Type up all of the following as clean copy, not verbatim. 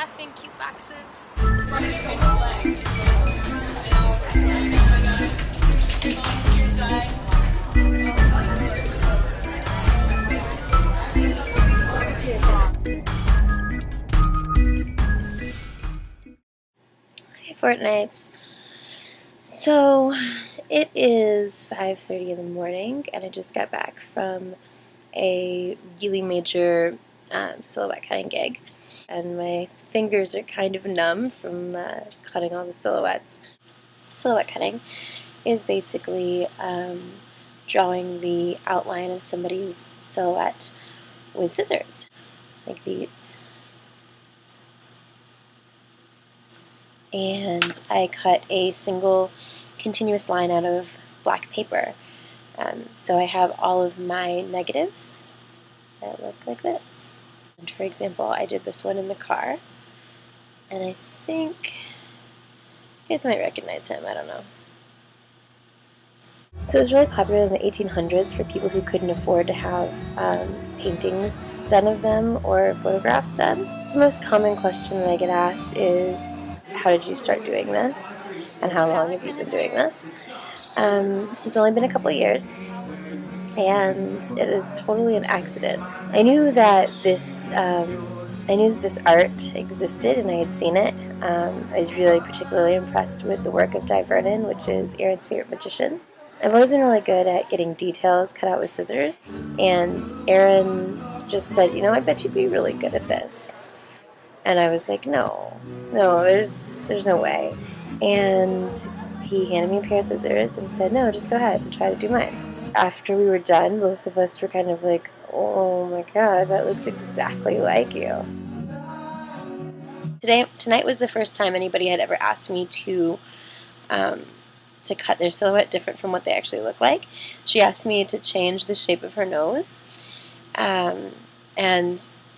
effing cute boxes. Hi, Fortknights. So it is 5:30 in the morning, and I just got back from a really major silhouette cutting gig, and my fingers are kind of numb from cutting all the silhouettes. Silhouette cutting is basically drawing the outline of somebody's silhouette with scissors, like these. And I cut a single continuous line out of black paper. So I have all of my negatives that look like this. And for example, I did this one in the car, and I think you guys might recognize him, I don't know. So it was really popular in the 1800s for people who couldn't afford to have paintings done of them or photographs done. The most common question that I get asked is, how did you start doing this? And how long have you been doing this? It's only been a couple of years, and it is totally an accident. I knew that this art existed, and I had seen it. I was really particularly impressed with the work of Di Vernon, which is Aaron's favorite magician. I've always been really good at getting details cut out with scissors, and Aaron just said, you know, I bet you'd be really good at this. And I was like, no, there's no way. And he handed me a pair of scissors and said, no, just go ahead and try to do mine. After we were done, both of us were kind of like, oh my god, that looks exactly like you. Tonight was the first time anybody had ever asked me to cut their silhouette different from what they actually look like. She asked me to change the shape of her nose, and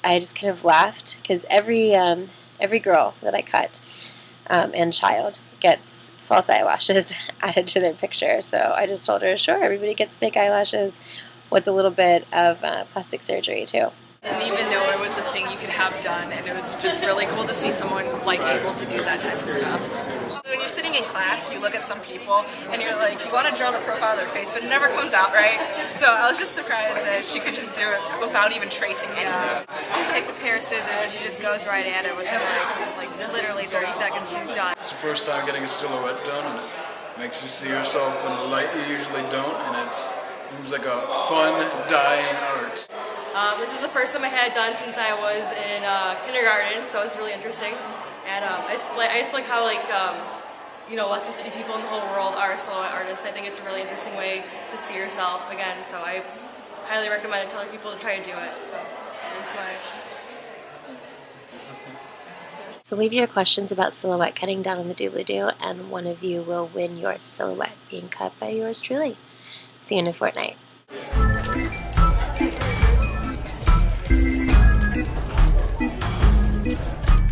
I just kind of laughed, because every girl that I cut and child gets false eyelashes added to their picture. So I just told her, sure, everybody gets fake eyelashes. What's a little bit of plastic surgery too. Didn't even know it was a thing you could have done, and it was just really cool to see someone like able to do that type of stuff. When you're sitting in class, you look at some people and you're like, you want to draw the profile of their face, but it never comes out right. So I was just surprised that she could just do it without even tracing anything. She takes a pair of scissors and she just goes right at it within like literally 30 seconds she's done. It's the first time getting a silhouette done, and it makes you see yourself in a light you usually don't, and it seems like a fun, dying art. This is the first time I had it done since I was in kindergarten, so it's really interesting. And I just like how less than 50 people in the whole world are silhouette artists. I think it's a really interesting way to see yourself again. So I highly recommend it to other people to try to do it. So that's my. So leave your questions about silhouette cutting down in the doobly-doo, and one of you will win your silhouette being cut by yours truly. See you in a fortnight.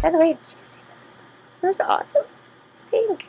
By the way, did you see this? This is awesome. It's pink.